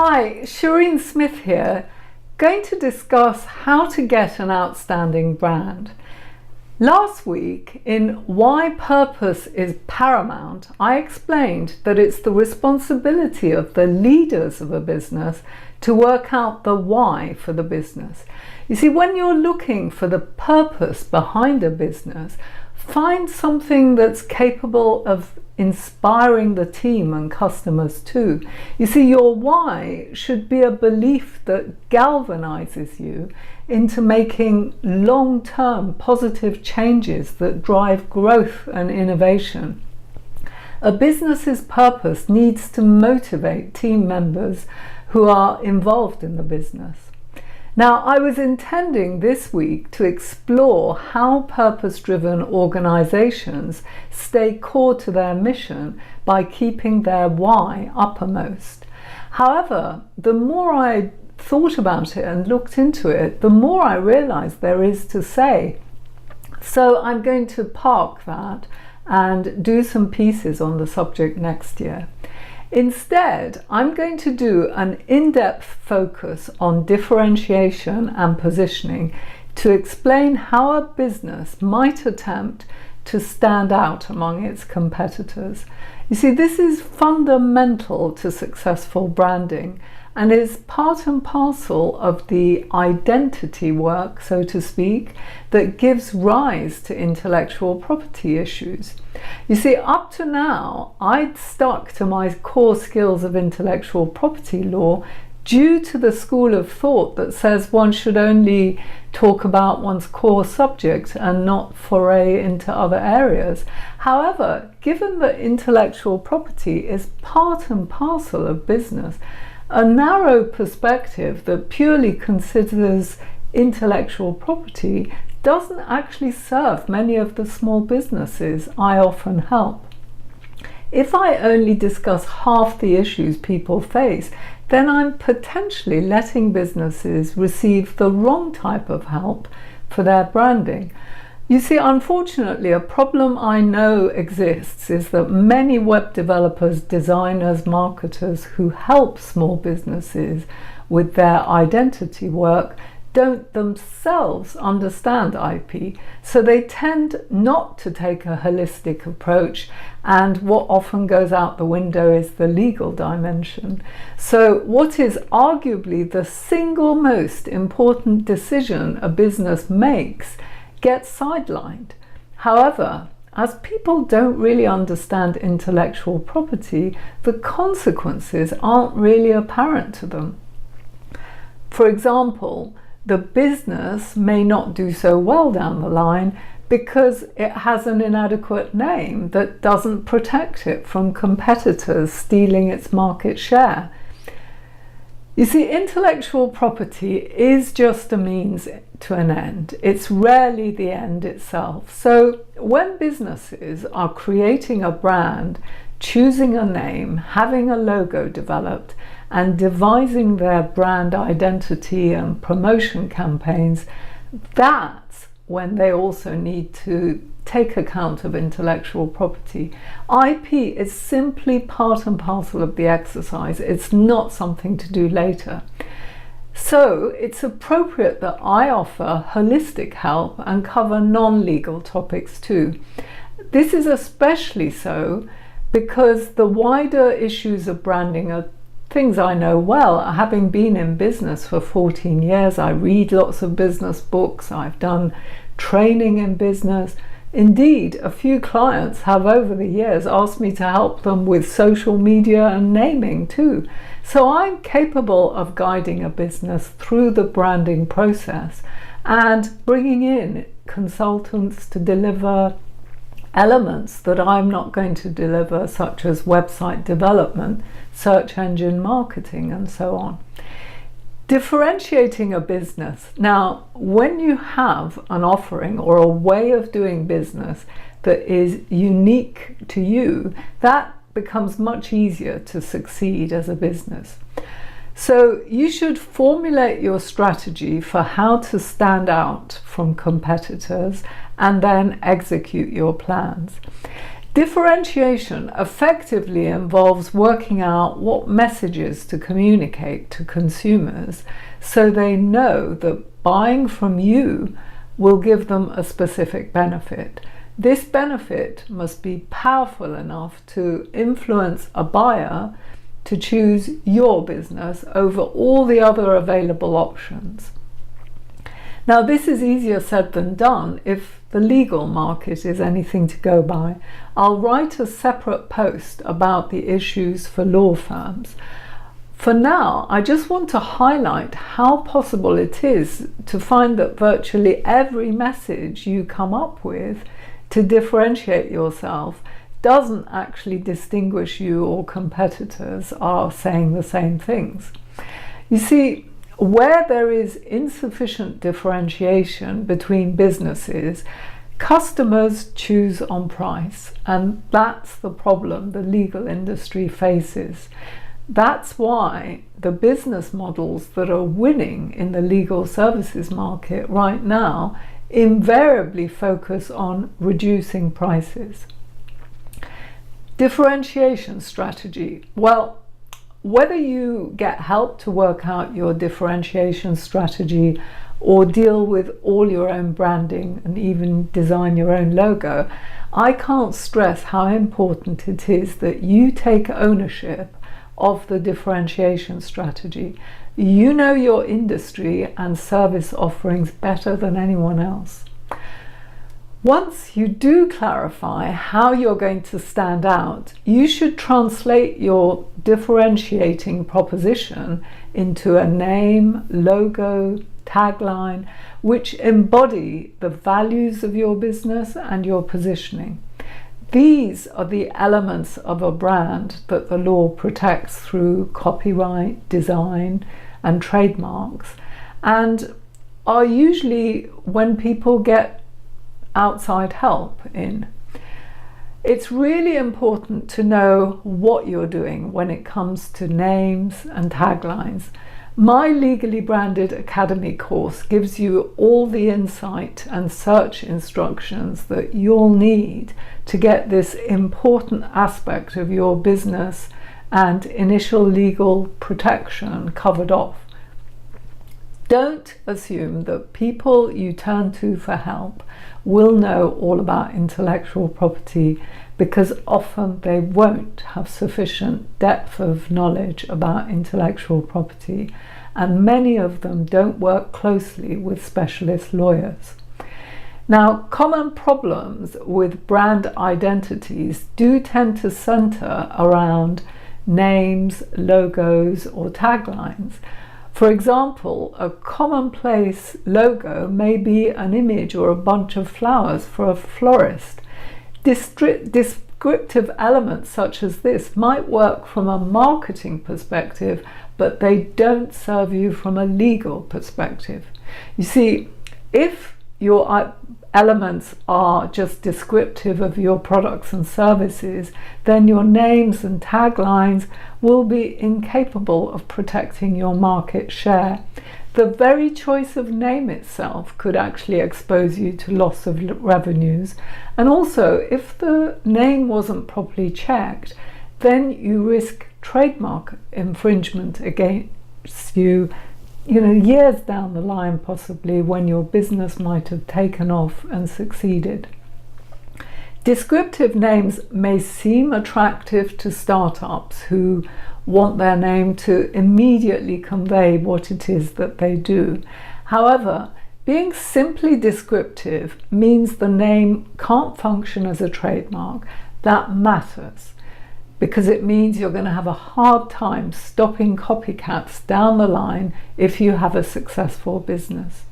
Hi, Shireen Smith here, going to discuss how to get an outstanding brand. Last week, in Why Purpose is Paramount, I explained that it's the responsibility of the leaders of a business to work out the why for the business. You see, when you're looking for the purpose behind a business, find something that's capable of inspiring the team and customers too. You see, your why should be a belief that galvanizes you into making long-term positive changes that drive growth and innovation. A business's purpose needs to motivate team members who are involved in the business. Now, I was intending this week to explore how purpose-driven organizations stay core to their mission by keeping their why uppermost. However, the more I thought about it and looked into it, the more I realized there is to say. So I'm going to park that and do some pieces on the subject next year. Instead, I'm going to do an in-depth focus on differentiation and positioning to explain how a business might attempt to stand out among its competitors. You see, this is fundamental to successful branding and is part and parcel of the identity work, so to speak, that gives rise to intellectual property issues. You see, up to now, I'd stuck to my core skills of intellectual property law due to the school of thought that says one should only talk about one's core subject and not foray into other areas. However, given that intellectual property is part and parcel of business, a narrow perspective that purely considers intellectual property doesn't actually serve many of the small businesses I often help. If I only discuss half the issues people face, then I'm potentially letting businesses receive the wrong type of help for their branding. You see, unfortunately, a problem I know exists is that many web developers, designers, marketers who help small businesses with their identity work don't themselves understand IP, so they tend not to take a holistic approach, and what often goes out the window is the legal dimension. So what is arguably the single most important decision a business makes gets sidelined. However, as people don't really understand intellectual property, the consequences aren't really apparent to them. For example, the business may not do so well down the line because it has an inadequate name that doesn't protect it from competitors stealing its market share. You see, intellectual property is just a means to an end. It's rarely the end itself. So when businesses are creating a brand, choosing a name, having a logo developed, and devising their brand identity and promotion campaigns, that's when they also need to take account of intellectual property. IP is simply part and parcel of the exercise. It's not something to do later. So it's appropriate that I offer holistic help and cover non-legal topics too. This is especially so because the wider issues of branding are things I know well. Having been in business for 14 years, I read lots of business books, I've done training in business. Indeed, a few clients have over the years asked me to help them with social media and naming too. So I'm capable of guiding a business through the branding process and bringing in consultants to deliver elements that I'm not going to deliver, such as website development, search engine marketing, and so on. Differentiating a business. Now, when you have an offering or a way of doing business that is unique to you, that becomes much easier to succeed as a business. So you should formulate your strategy for how to stand out from competitors and then execute your plans. Differentiation effectively involves working out what messages to communicate to consumers so they know that buying from you will give them a specific benefit. This benefit must be powerful enough to influence a buyer to choose your business over all the other available options. Now, this is easier said than done if the legal market is anything to go by. I'll write a separate post about the issues for law firms. For now, I just want to highlight how possible it is to find that virtually every message you come up with to differentiate yourself doesn't actually distinguish you or competitors are saying the same things. You see, where there is insufficient differentiation between businesses, customers choose on price, and that's the problem the legal industry faces. That's why the business models that are winning in the legal services market right now invariably focus on reducing prices. Differentiation strategy. Well, whether you get help to work out your differentiation strategy or deal with all your own branding and even design your own logo, I can't stress how important it is that you take ownership of the differentiation strategy. You know your industry and service offerings better than anyone else. Once you do clarify how you're going to stand out, you should translate your differentiating proposition into a name, logo, tagline, which embody the values of your business and your positioning. These are the elements of a brand that the law protects through copyright, design, and trademarks, and are usually when people get outside help in. It's really important to know what you're doing when it comes to names and taglines. My Legally Branded Academy course gives you all the insight and search instructions that you'll need to get this important aspect of your business and initial legal protection covered off. Don't assume that people you turn to for help will know all about intellectual property, because often they won't have sufficient depth of knowledge about intellectual property, and many of them don't work closely with specialist lawyers. Now, common problems with brand identities do tend to center around names, logos, or taglines. For example, a commonplace logo may be an image or a bunch of flowers for a florist. Descriptive elements such as this might work from a marketing perspective, but they don't serve you from a legal perspective. You see, if your elements are just descriptive of your products and services, then your names and taglines will be incapable of protecting your market share. The very choice of name itself could actually expose you to loss of revenues. And also, if the name wasn't properly checked, then you risk trademark infringement against you, years down the line, possibly, when your business might have taken off and succeeded. Descriptive names may seem attractive to startups who want their name to immediately convey what it is that they do. However, being simply descriptive means the name can't function as a trademark. That matters, because it means you're going to have a hard time stopping copycats down the line if you have a successful business.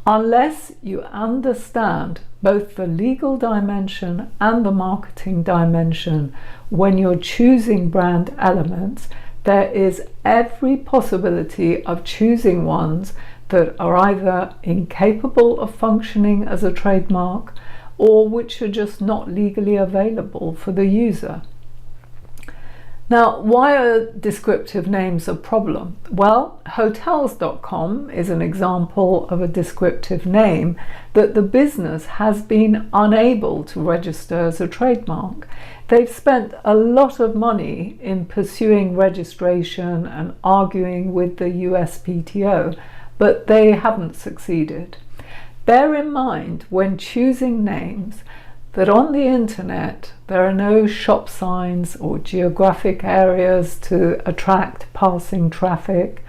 Unless you understand both the legal dimension and the marketing dimension when you're choosing brand elements, there is every possibility of choosing ones that are either incapable of functioning as a trademark or which are just not legally available for the user. Now, why are descriptive names a problem? Well, hotels.com is an example of a descriptive name that the business has been unable to register as a trademark. They've spent a lot of money in pursuing registration and arguing with the USPTO, but they haven't succeeded. Bear in mind when choosing names that on the internet there are no shop signs or geographic areas to attract passing traffic.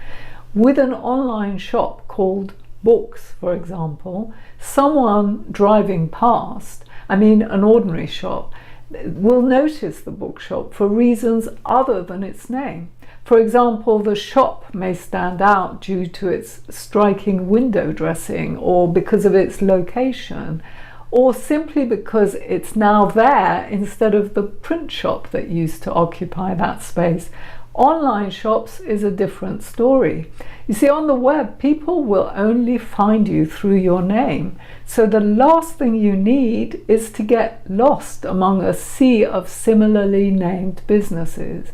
With an online shop called Books, for example, someone driving past, an ordinary shop, will notice the bookshop for reasons other than its name. For example, the shop may stand out due to its striking window dressing or because of its location, or simply because it's now there instead of the print shop that used to occupy that space. Online shops is a different story. You see, on the web, people will only find you through your name. So the last thing you need is to get lost among a sea of similarly named businesses.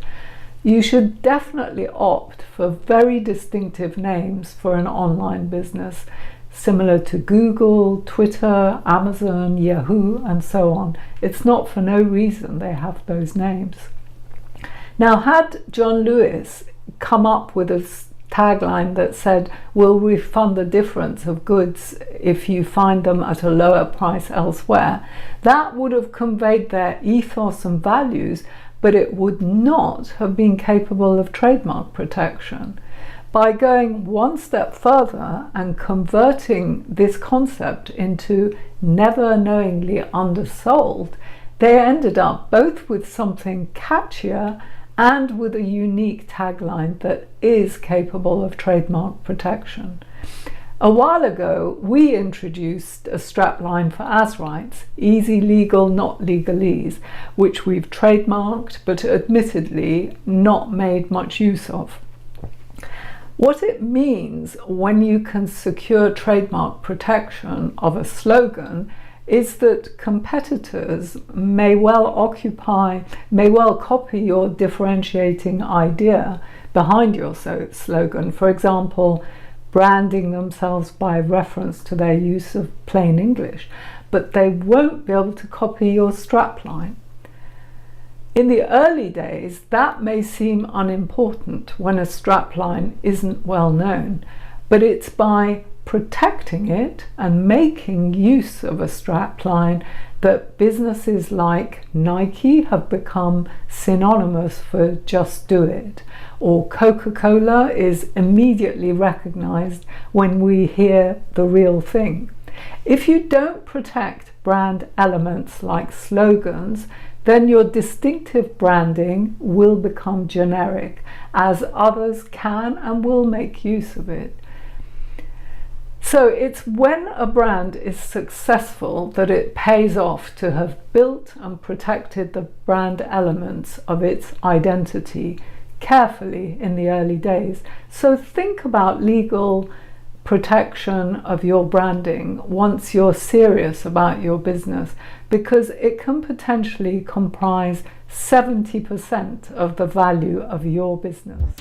You should definitely opt for very distinctive names for an online business, similar to Google, Twitter, Amazon, Yahoo, and so on. It's not for no reason they have those names. Now, had John Lewis come up with a tagline that said, "We'll refund the difference of goods if you find them at a lower price elsewhere," that would have conveyed their ethos and values, but it would not have been capable of trademark protection. By going one step further and converting this concept into never knowingly undersold, they ended up both with something catchier and with a unique tagline that is capable of trademark protection. A while ago, we introduced a strapline for as rights, easy legal, not legalese, which we've trademarked but admittedly not made much use of. What it means when you can secure trademark protection of a slogan is that competitors may well copy your differentiating idea behind your slogan. For example, branding themselves by reference to their use of plain English, but they won't be able to copy your strapline. In the early days, that may seem unimportant when a strapline isn't well known, but it's by protecting it and making use of a strapline that businesses like Nike have become synonymous for just do it, or Coca-Cola is immediately recognized when we hear the real thing. If you don't protect brand elements like slogans, then your distinctive branding will become generic, as others can and will make use of it. So it's when a brand is successful that it pays off to have built and protected the brand elements of its identity carefully in the early days. So think about legal protection of your branding once you're serious about your business, because it can potentially comprise 70% of the value of your business.